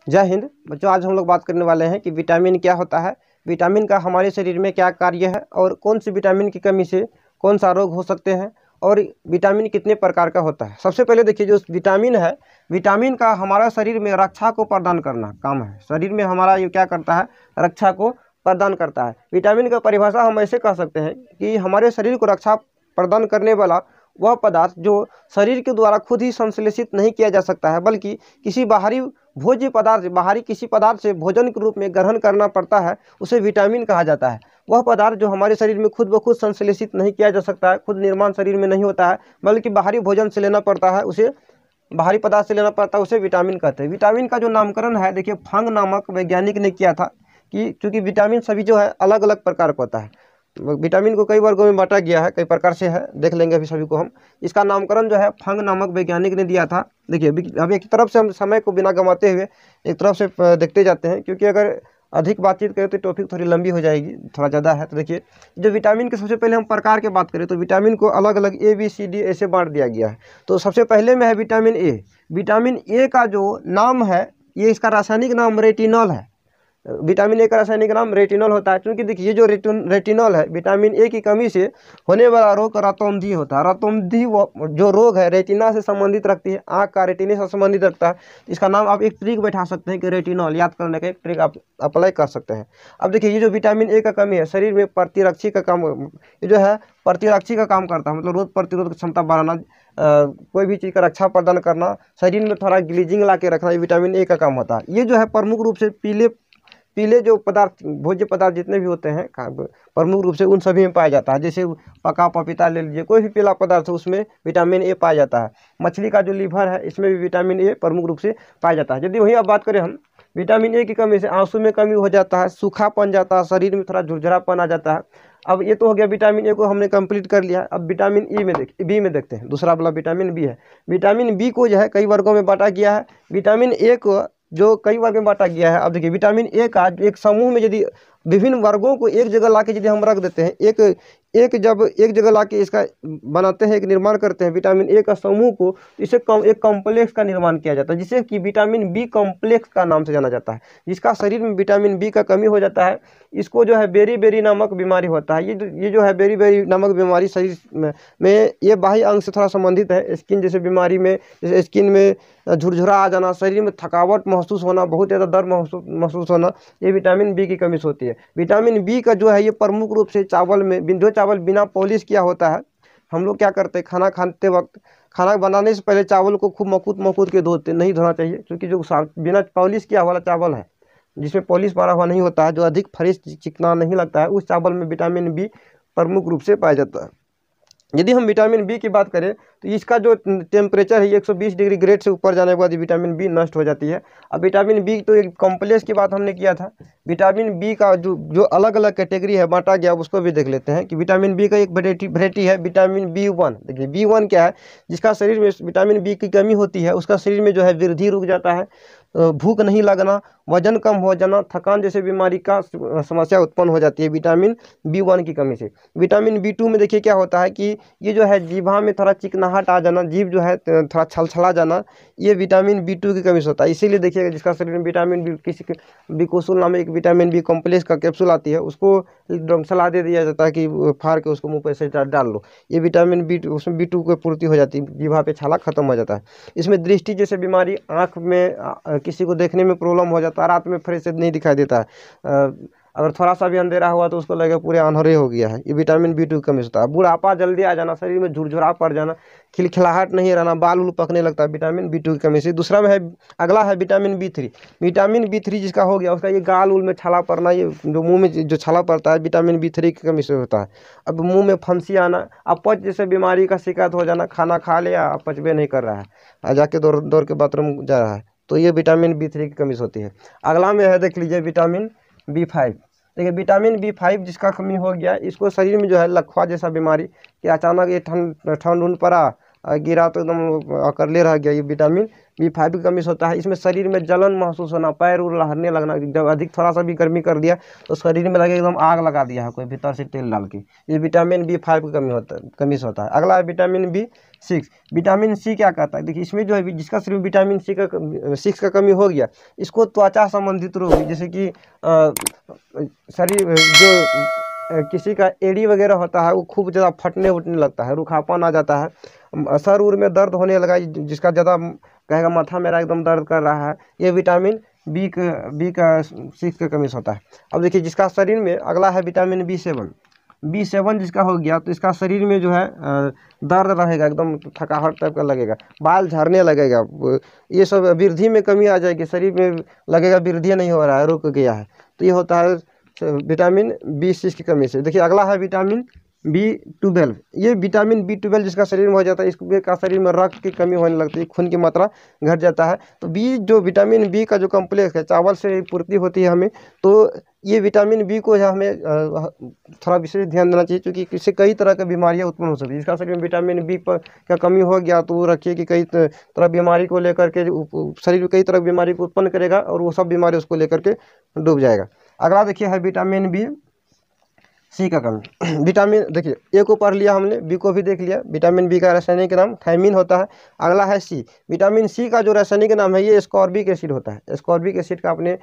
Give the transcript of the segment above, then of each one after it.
जय हिंद बच्चों। आज हम लोग बात करने वाले हैं कि विटामिन क्या होता है, विटामिन का हमारे शरीर में क्या कार्य है और कौन सी विटामिन की कमी से कौन सा रोग हो सकते हैं और विटामिन कितने प्रकार का होता है। सबसे पहले देखिए, जो विटामिन है, विटामिन का हमारा शरीर में रक्षा को प्रदान करना काम है। शरीर में हमारा ये क्या करता है, रक्षा को प्रदान करता है। विटामिन का परिभाषा हम ऐसे कह सकते हैं कि हमारे शरीर को रक्षा प्रदान करने वाला वह पदार्थ जो शरीर के द्वारा खुद ही संश्लेषित नहीं किया जा सकता है, बल्कि किसी बाहरी भोज्य पदार्थ, बाहरी किसी पदार्थ से भोजन के रूप में ग्रहण करना पड़ता है, उसे विटामिन कहा जाता है। वह पदार्थ जो हमारे शरीर में खुद ब खुद संश्लेषित नहीं किया जा सकता है, खुद निर्माण शरीर में नहीं होता है, बल्कि बाहरी भोजन से लेना पड़ता है, उसे बाहरी पदार्थ से लेना पड़ता है, उसे विटामिन कहते हैं। विटामिन का जो नामकरण है, देखिए फंग नामक वैज्ञानिक ने किया था कि चूँकि विटामिन सभी जो है अलग अलग प्रकार का होता है। विटामिन को कई वर्गों में बांटा गया है, कई प्रकार से है, देख लेंगे अभी सभी को हम। इसका नामकरण जो है फंग नामक वैज्ञानिक ने दिया था। देखिए अब एक तरफ से हम समय को बिना गंवाते हुए एक तरफ से देखते जाते हैं, क्योंकि अगर अधिक बातचीत करें तो टॉपिक थोड़ी लंबी हो जाएगी, थोड़ा ज़्यादा है। तो देखिए, जो विटामिन के सबसे पहले हम प्रकार की बात करें तो विटामिन को अलग अलग A B C D ऐसे बांट दिया गया है। तो सबसे पहले में है विटामिन ए। विटामिन ए का जो नाम है, ये इसका रासायनिक नाम रेटिनॉल है। विटामिन ए का रासायनिक नाम रेटिनॉल होता है, क्योंकि देखिए जो रेटिनॉल है, विटामिन ए की कमी से होने वाला रोग रतौंधी होता है। रतौंधी जो रोग है रेटिना से संबंधित रखती है, आँख का रेटिने से संबंधित रखता है। इसका नाम आप एक ट्रिक बैठा सकते हैं कि रेटिनॉल, याद करने का एक ट्रिक आप अप्लाई कर सकते हैं। अब देखिए, ये जो विटामिन ए का कमी है, शरीर में प्रतिरक्षी का काम, ये जो है प्रतिरक्षी का काम करता है, मतलब रोग प्रतिरोध क्षमता बढ़ाना, कोई भी चीज़ का रक्षा प्रदान करना, शरीर में थोड़ा ग्लीजिंग ला के रखना, ये विटामिन ए का काम होता है। ये जो है प्रमुख रूप से पीले जो पदार्थ, भोज्य पदार्थ जितने भी होते हैं प्रमुख रूप से उन सभी में पाया जाता है। जैसे पका पपीता ले लीजिए, कोई भी पीला पदार्थ है उसमें विटामिन ए पाया जाता है। मछली का जो लीवर है, इसमें भी विटामिन ए प्रमुख रूप से पाया जाता है। यदि वही अब बात करें हम, विटामिन ए की कमी से आंसू में कमी हो जाता है, सूखापन जाता है, शरीर में थोड़ा झुरझुरापन आ जाता है। अब ये तो हो गया विटामिन ए को हमने कंप्लीट कर लिया। अब विटामिन बी में देखते हैं, दूसरा वाला विटामिन बी है। विटामिन बी को जो है कई वर्गों में बांटा गया है। विटामिन ए को जो कई वर्ग में बांटा गया है। अब देखिए, विटामिन ए का एक समूह में यदि विभिन्न वर्गों को एक जगह लाके यदि हम रख देते हैं, जब एक जगह लाके इसका बनाते हैं, एक निर्माण करते हैं विटामिन ए का समूह को, इसे एक कॉम्प्लेक्स का निर्माण किया जाता है, जिसे कि विटामिन बी कॉम्प्लेक्स का नाम से जाना जाता है। जिसका शरीर में विटामिन बी का कमी हो जाता है, इसको जो है बेरी नामक बीमारी होता है। ये जो है बेरी नामक बीमारी शरीर में ये बाह्य अंग से थोड़ा संबंधित है। स्किन जैसे बीमारी में, जैसे स्किन में झुरझुरा आ जाना, शरीर में थकावट महसूस होना, बहुत ज़्यादा दर्द महसूस होना, ये विटामिन बी की कमी से होती है। विटामिन बी का जो है ये प्रमुख रूप से चावल में, जो चावल बिना पॉलिश किया होता है, हम लोग क्या करते हैं, खाना खाते वक्त, खाना बनाने से पहले चावल को खूब मकूत के धोते, नहीं धोना चाहिए, क्योंकि जो बिना पॉलिश किया वाला चावल है, जिसमें पॉलिश मारा हुआ नहीं होता है, जो अधिक फ्रेश चिकना नहीं लगता है, उस चावल में विटामिन बी प्रमुख रूप से पाया जाता है। यदि हम विटामिन बी की बात करें तो इसका जो टेम्परेचर है 120 डिग्री ग्रेड से ऊपर जाने के बाद विटामिन बी नष्ट हो जाती है। अब विटामिन बी तो एक कॉम्प्लेक्स की बात हमने किया था। विटामिन बी का जो अलग अलग कैटेगरी है बांटा गया, उसको भी देख लेते हैं कि विटामिन बी का एक वैरायटी है विटामिन B1। देखिए B1 क्या है, जिसका शरीर में विटामिन बी की कमी होती है, उसका शरीर में जो है वृद्धि रुक जाता है, भूख नहीं लगना, वजन कम हो जाना, थकान जैसे बीमारी का समस्या उत्पन्न हो जाती है विटामिन B1 की कमी से। विटामिन B2 में देखिए क्या होता है कि ये जो है जीभा में थोड़ा चिकनाहट आ जाना, जीभ जो है थोड़ा छलछला जाना, ये विटामिन B2 की कमी से होता है। इसीलिए देखिएगा जिसका शरीर में विटामिन बी, किसी बिकोसुल नाम एक विटामिन बी कॉम्प्लेक्स का कैप्सूल आती है, उसको सलाह दे दिया जाता है कि फाड़ के उसको मुँह पर से डाल लो। ये विटामिन B2, उसमें B2 की पूर्ति हो जाती है, जीभा पे छाला खत्म हो जाता है। इसमें दृष्टि जैसे बीमारी, आँख में किसी को देखने में प्रॉब्लम हो जाता है, रात में फ्रेश नहीं दिखाई देता है, अगर थोड़ा सा भी अंधेरा हुआ तो उसको लगेगा पूरे अंधेरे हो गया है, ये विटामिन B2 की कमी से होता है। बुढ़ापा जल्दी आ जाना, शरीर में झुरझुरा पड़ जाना, खिलखिलाहट नहीं रहना, बाल उल पकने लगता है विटामिन B2 की कमी से। दूसरा में है, अगला है विटामिन B3। विटामिन B3 जिसका हो गया, उसका ये गाल उल में छाला पड़ना, ये जो मुँह में जो छाला पड़ता है विटामिन B3 की कमी से होता है। अब मुँह में फंसी आना, अपच जैसे बीमारी का शिकायत हो जाना, खाना खा लिया अब पचबे नहीं कर रहा है, जाके दौड़ के बाथरूम जा रहा है, तो ये विटामिन B3 की कमी से होती है। अगला में है, देख लीजिए विटामिन B5। देखिए विटामिन B5 जिसका कमी हो गया, इसको शरीर में जो है लकवा जैसा बीमारी कि अचानक ये ठंड उंड पड़ा, गिरा तो एकदम अकड़ले रह गया। ये विटामिन B5 की कमी से होता है। इसमें शरीर में जलन महसूस होना, पैर उर लहरने लगना, जब अधिक थोड़ा सा भी गर्मी कर दिया तो शरीर में लगे एकदम आग लगा दिया है कोई भीतर से तेल डाल के। ये विटामिन B5 की कमी से होता है। अगला है विटामिन B6। विटामिन सी क्या कहता है, देखिए इसमें जो है जिसका शरीर विटामिन C का कमी हो गया, इसको त्वचा संबंधित रोग जैसे कि शरीर जो किसी का एड़ी वगैरह होता है वो खूब ज़्यादा फटने उठने लगता है, रूखापन आ जाता है, सर उर में दर्द होने लगा, जिसका ज़्यादा कहेगा माथा मेरा एकदम दर्द कर रहा है, ये विटामिन B6 की कमी से होता है। अब देखिए जिसका शरीर में, अगला है विटामिन B7 जिसका हो गया तो इसका शरीर में जो है दर्द रहेगा, एकदम थकावट टाइप का लगेगा, बाल झड़ने लगेगा, ये सब वृद्धि में कमी आ जाएगी, शरीर में लगेगा वृद्धि नहीं हो रहा है, रुक गया है, तो ये होता है विटामिन B6 की कमी से। देखिए अगला है विटामिन B12। ये विटामिन B12 जिसका शरीर में हो जाता है, इसका शरीर में रक्त की कमी होने लगती है, खून की मात्रा घट जाता है। तो जो विटामिन B का जो कम्प्लेक्स है, चावल से पूर्ति होती है हमें, तो ये विटामिन B को हमें थोड़ा विशेष ध्यान देना चाहिए, क्योंकि इससे कई तरह की बीमारियां उत्पन्न हो सकती है। जिसका शरीर में विटामिन B का कमी हो गया तो वो रखिए कि कई तरह बीमारी को लेकर के शरीर में कई तरह की बीमारी को उत्पन्न करेगा और वो सब बीमारी उसको लेकर के डूब जाएगा। अगला देखिए है विटामिन B का कमी। विटामिन देखिए A को पढ़ लिया हमने, B को भी देख लिया। विटामिन B का रासायनिक नाम थायमिन होता है। अगला है C। विटामिन C का जो रासायनिक नाम है ये एस्कॉर्बिक एसिड होता है। एस्कॉर्बिक एसिड का आपने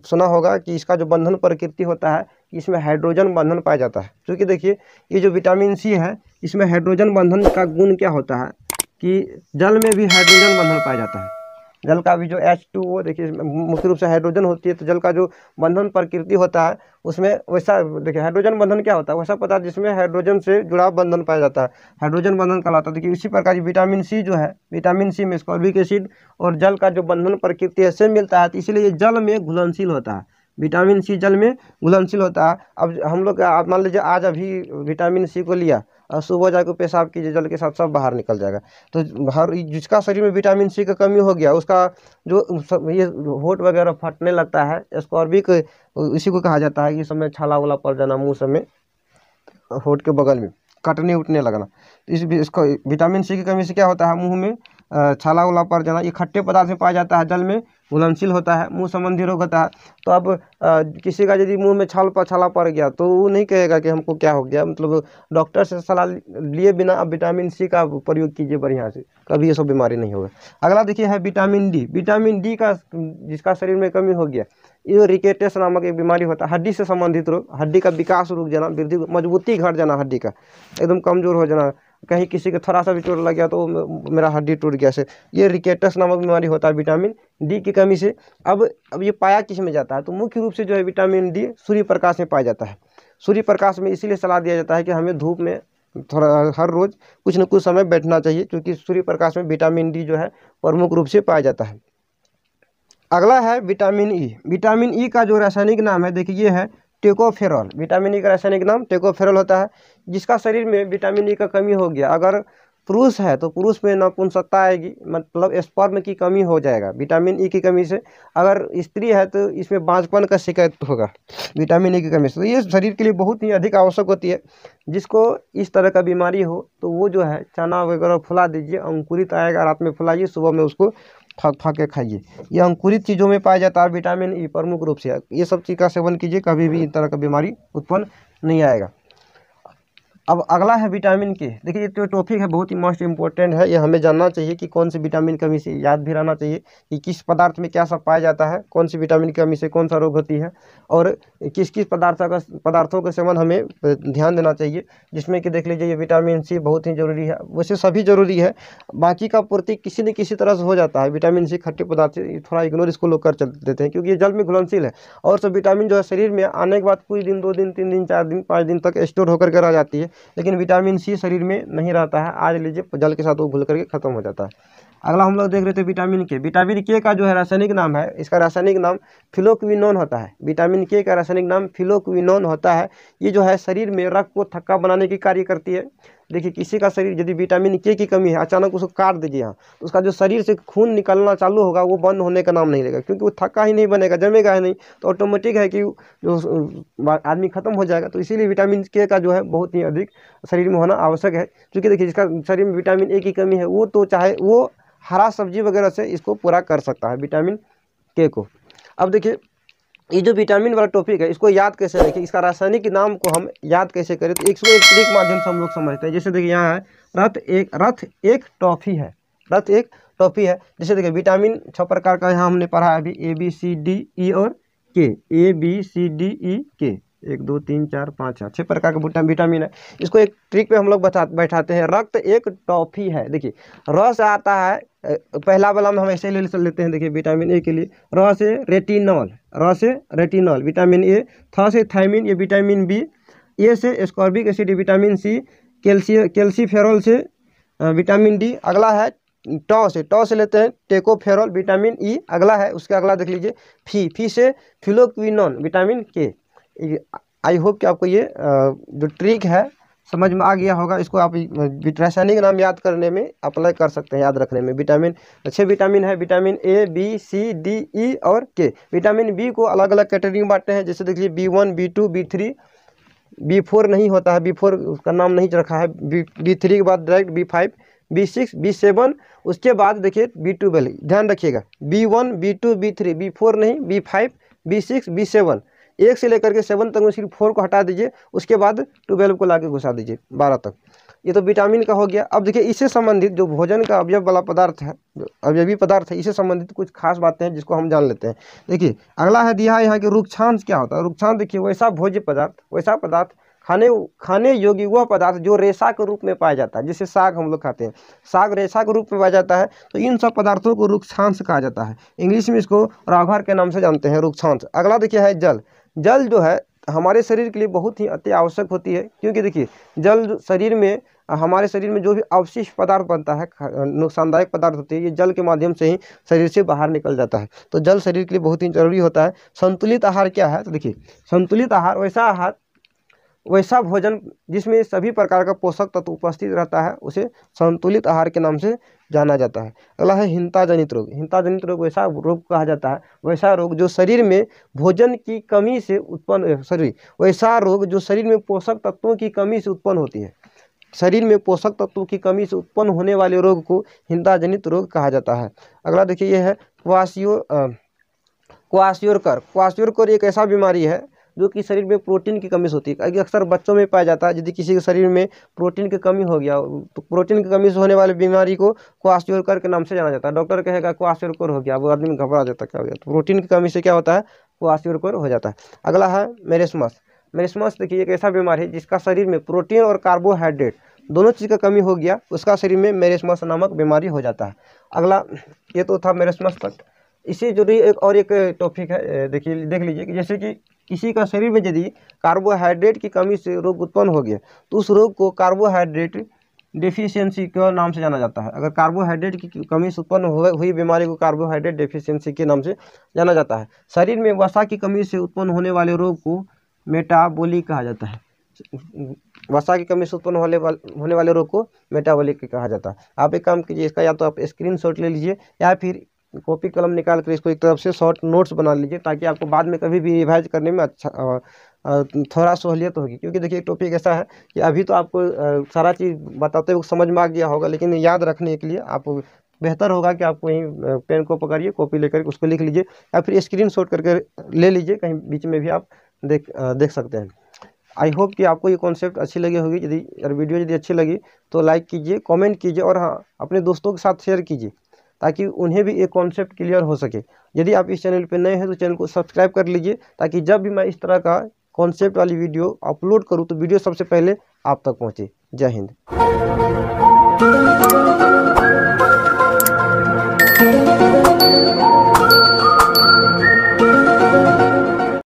सुना होगा कि इसका जो बंधन प्रकृति होता है, इसमें हाइड्रोजन बंधन पाया जाता है। क्योंकि देखिए ये जो विटामिन C है, इसमें हाइड्रोजन बंधन का गुण क्या होता है कि जल में भी हाइड्रोजन बंधन पाया जाता है। जल का भी जो H2O देखिए मुख्य रूप से हाइड्रोजन होती है, तो जल का जो बंधन प्रकृति होता है उसमें वैसा देखिए हाइड्रोजन बंधन क्या होता है, वैसा पदार्थ जिसमें हाइड्रोजन से जुड़ा बंधन पाया जाता है, हाइड्रोजन बंधन कहलाता है। देखिए इसी प्रकार विटामिन C जो है, विटामिन C में एस्कॉर्बिक एसिड और जल का जो बंधन प्रकृति है से मिलता है, तो इसलिए ये जल में घुलनशील होता है। विटामिन C जल में घुलनशील होता है। अब हम लोग आप मान लीजिए आज अभी विटामिन C को लिया और सुबह जाकर पेशाब कीजिए, जल के साथ सब बाहर निकल जाएगा। तो जिसका शरीर में विटामिन C का कमी हो गया, उसका जो ये होंठ वगैरह फटने लगता है, एस्कॉर्बिक इसी को कहा जाता है कि समय छाला वाला पड़ जाना, मुँह समय होंठ के बगल में कटने उठने लगना। तो इसको विटामिन C की कमी से क्या होता है, मुँह में छाला उला पड़ जाना। ये खट्टे पदार्थ में पाया जाता है, जल में घुलनशील होता है, मुंह संबंधी रोग होता है। तो अब किसी का यदि मुंह में छाला पड़ गया तो वो नहीं कहेगा कि हमको क्या हो गया, मतलब डॉक्टर से सलाह लिए बिना अब विटामिन C का प्रयोग कीजिए बढ़िया से, कभी ये सब बीमारी नहीं होगा। अगला देखिए है विटामिन D। विटामिन D का जिसका शरीर में कमी हो गया, ये रिकेटस नामक एक बीमारी होता है, हड्डी से संबंधित रोग, हड्डी का विकास रुक जाना, वृद्धि मजबूती घट जाना, हड्डी का एकदम कमजोर हो जाना, कहीं किसी का थोड़ा सा भी चोट लग गया तो मेरा हड्डी टूट गया से, ये रिकेटस नामक बीमारी होता है विटामिन D की कमी से। अब ये पाया किस में जाता है, तो मुख्य रूप से जो है विटामिन D सूर्य प्रकाश में पाया जाता है। सूर्य प्रकाश में इसीलिए सलाह दिया जाता है कि हमें धूप में थोड़ा हर रोज़ कुछ न कुछ समय बैठना चाहिए, क्योंकि सूर्य प्रकाश में विटामिन D जो है प्रमुख रूप से पाया जाता है। अगला है विटामिन E। विटामिन E का जो रासायनिक नाम है देखिए ये है टेकोफेरॉल। विटामिन E का रासायनिक नाम टेकोफेरॉल होता है। जिसका शरीर में विटामिन E का कमी हो गया, अगर पुरुष है तो पुरुष में नपुंसकता आएगी, मतलब स्पर्म की कमी हो जाएगा विटामिन E की कमी से। अगर स्त्री है तो इसमें बांझपन का शिकायत होगा विटामिन E की कमी से। तो ये शरीर के लिए बहुत ही अधिक आवश्यक होती है। जिसको इस तरह का बीमारी हो तो वो जो है चना वगैरह फुला दीजिए, अंकुरित आएगा, रात में फुलाइए, सुबह में उसको खा के खाइए। ये अंकुरित चीज़ों में पाया जाता है विटामिन E प्रमुख रूप से। ये सब चीज़ का सेवन कीजिए, कभी भी इस तरह का बीमारी उत्पन्न नहीं आएगा। अब अगला है विटामिन K। देखिए ये जो टॉपिक है बहुत ही मोस्ट इंपॉर्टेंट है, ये हमें जानना चाहिए कि कौन सी विटामिन कमी से, याद भी रहना चाहिए कि किस पदार्थ में क्या सब पाया जाता है, कौन सी विटामिन की कमी से कौन सा रोग होती है, और किस किस पदार्थों का सेवन हमें ध्यान देना चाहिए। जिसमें कि देख लीजिए ये विटामिन C बहुत ही जरूरी है, वैसे सभी जरूरी है, बाकी का पूर्ति किसी न किसी तरह से हो जाता है। विटामिन C खट्टे पदार्थ से थोड़ा इग्नोर इसको लोग कर चल देते हैं, क्योंकि ये जल में घुलनशील है। और सब विटामिन जो है शरीर में आने के बाद कुछ दिन, 2 दिन, 3 दिन, 4 दिन, 5 दिन तक स्टोर होकर के रह जाती है, लेकिन विटामिन C शरीर में नहीं रहता है। आज लीजिए जल के साथ वो घुल करके खत्म हो जाता है। अगला हम लोग देख रहे थे विटामिन K। विटामिन K का जो है रासायनिक नाम है, इसका रासायनिक नाम फिलोक्विनोन होता है। विटामिन K का रासायनिक नाम फिलोक्विनोन होता है। ये जो है शरीर में रक्त को थक्का बनाने की कार्य करती है। देखिए किसी का शरीर यदि विटामिन के की कमी है, अचानक उसको काट दीजिए यहाँ, तो उसका जो शरीर से खून निकलना चालू होगा वो बंद होने का नाम नहीं लेगा, क्योंकि वो थका ही नहीं बनेगा, जमेगा ही नहीं, तो ऑटोमेटिक है कि जो आदमी खत्म हो जाएगा। तो इसीलिए विटामिन के का जो है बहुत ही अधिक शरीर में होना आवश्यक है, क्योंकि देखिए जिसका शरीर में विटामिन ए की कमी है वो तो चाहे वो हरा सब्जी वगैरह से इसको पूरा कर सकता है विटामिन के को। अब देखिए ये जो विटामिन वाला टॉपिक है इसको याद कैसे रखें, इसका रासायनिक नाम को हम याद कैसे करें, तो इसको एक ट्रिक के माध्यम से हम लोग समझते हैं। जैसे देखिए यहाँ है रथ एक टॉफी है, रथ एक टॉफी है। जैसे देखिए विटामिन 6 प्रकार का यहाँ हमने पढ़ा है अभी, ABCDE और के, ABCDE के 1 2 3 4 5 6 प्रकार का विटामिन है। इसको एक ट्रिक पे हम लोग बैठाते हैं। रक्त एक टॉफी है। देखिए र से आता है, पहला वाला में हम ऐसे ले लेते हैं। देखिए विटामिन ए के लिए र से रेटिनॉल, र से रेटिनॉल विटामिन ए, थ से थायमिन ये विटामिन बी, ए से ascorbic acid vitamin C, calciferol से विटामिन डी। अगला है टॉ से लेते हैं टेकोफेरॉल विटामिन ई। अगला है उसके अगला देख लीजिए फी से फिलोक्विनोन विटामिन के। आई होप कि आपको ये जो ट्रिक है समझ में आ गया होगा। इसको आप रासायनिक नाम याद करने में अप्लाई कर सकते हैं, याद रखने में। विटामिन 6 विटामिन है, vitamin A B C D E और के। विटामिन बी को अलग अलग कैटेगरी में बांटते हैं, जैसे देखिए B1 B2 B3, B4 नहीं होता है, B4 उसका नाम नहीं रखा है। B3 के बाद डायरेक्ट B5 B6 B7, उसके बाद देखिए B12। ध्यान रखिएगा B1 B2 B3, B4 नहीं, B5 B6 B7, 1 से लेकर के 7 तक में सिर्फ 4 को हटा दीजिए, उसके बाद 12 को लाके घुसा दीजिए 12 तक। ये तो विटामिन का हो गया। अब देखिए इससे संबंधित जो भोजन का अवयव वाला पदार्थ है, जो अवयवी पदार्थ है, इससे संबंधित कुछ खास बातें हैं जिसको हम जान लेते हैं। देखिए अगला है दिया है यहाँ के रुक्षांश क्या होता है। रुक्षांश देखिए वैसा भोज्य पदार्थ, वैसा पदार्थ खाने योग्य वह पदार्थ जो रेशा के रूप में पाया जाता है। जैसे साग हम लोग खाते हैं, साग रेशा के रूप में पाया जाता है, तो इन सब पदार्थों को रुक्षांश कहा जाता है। इंग्लिश में इसको राघर के नाम से जानते हैं, रुक्षांश। अगला देखिए है जल। जल जो है हमारे शरीर के लिए बहुत ही अति आवश्यक होती है, क्योंकि देखिए जल शरीर में, हमारे शरीर में जो भी अवशिष्ट पदार्थ बनता है, नुकसानदायक पदार्थ होती है, ये जल के माध्यम से ही शरीर से बाहर निकल जाता है। तो जल शरीर के लिए बहुत ही जरूरी होता है। संतुलित आहार क्या है, तो देखिए संतुलित आहार वैसा भोजन जिसमें सभी प्रकार का पोषक तत्व उपस्थित रहता है, उसे संतुलित आहार के नाम से जाना जाता है। अगला है हिंता जनित रोग। हिंता जनित रोग वैसा रोग कहा जाता है, वैसा रोग जो शरीर में भोजन की कमी से उत्पन्न, वैसा रोग जो शरीर में पोषक तत्वों की कमी से उत्पन्न होती है। शरीर में पोषक तत्वों की कमी से उत्पन्न होने वाले रोग को हिंता जनित रोग कहा जाता है। अगला देखिए यह है क्वाशियोरकर एक ऐसा बीमारी है जो कि शरीर में प्रोटीन की कमी से होती है। अक्सर बच्चों में पाया जाता है। यदि किसी के शरीर में प्रोटीन की कमी हो गया, तो प्रोटीन की कमी से होने वाली बीमारी को क्वाशियोरकर के नाम से जाना जाता है। डॉक्टर कहेगा क्वाशियोरकर हो गया, वो आदमी घबरा जाता है, क्या हो गया, तो प्रोटीन की कमी से क्या होता है, क्वाशियोरकर हो जाता है। अगला है मेरेस्मस। मेरेस्मस देखिए एक ऐसा बीमारी है जिसका शरीर में प्रोटीन और कार्बोहाइड्रेट दोनों चीज़ का कमी हो गया, उसका शरीर में मेरेस्मस नामक बीमारी हो जाता है। अगला ये तो था मेरेस्मस तक। इसी जुड़ी एक टॉपिक है, देखिए देख लीजिए कि जैसे कि किसी का शरीर में यदि कार्बोहाइड्रेट की कमी से रोग उत्पन्न हो गया, तो उस रोग को कार्बोहाइड्रेट डेफिशिएंसी के नाम से जाना जाता है। अगर कार्बोहाइड्रेट की कमी से उत्पन्न हुई बीमारी को कार्बोहाइड्रेट डेफिशिएंसी के नाम से जाना जाता है। शरीर में वसा की कमी से उत्पन्न होने वाले रोग को मेटाबॉलिक कहा जाता है। वसा की कमी से उत्पन्न होने वाले रोग को मेटाबॉलिक कहा जाता है। आप एक काम कीजिए, इसका या तो आप स्क्रीनशॉट ले लीजिए या फिर कॉपी कलम निकाल कर इसको एक तरफ से शॉर्ट नोट्स बना लीजिए, ताकि आपको बाद में कभी भी रिवाइज करने में अच्छा थोड़ा सहूलियत होगी। क्योंकि देखिए टॉपिक ऐसा है कि अभी तो आपको सारा चीज़ बताते हुए समझ में आ गया होगा, लेकिन याद रखने के लिए आप बेहतर होगा कि आप वहीं पेन को पकड़िए, कॉपी लेकर उसको लिख लीजिए या फिर स्क्रीनशॉट करके ले लीजिए, कहीं बीच में भी आप देख सकते हैं। आई होप कि आपको ये कॉन्सेप्ट अच्छी लगी होगी। यदि वीडियो यदि अच्छी लगी तो लाइक कीजिए, कमेंट कीजिए और हाँ अपने दोस्तों के साथ शेयर कीजिए, ताकि उन्हें भी एक कॉन्सेप्ट क्लियर हो सके। यदि आप इस चैनल पर नए हैं तो चैनल को सब्सक्राइब कर लीजिए, ताकि जब भी मैं इस तरह का कॉन्सेप्ट वाली वीडियो अपलोड करूं तो वीडियो सबसे पहले आप तक पहुंचे। जय हिंद।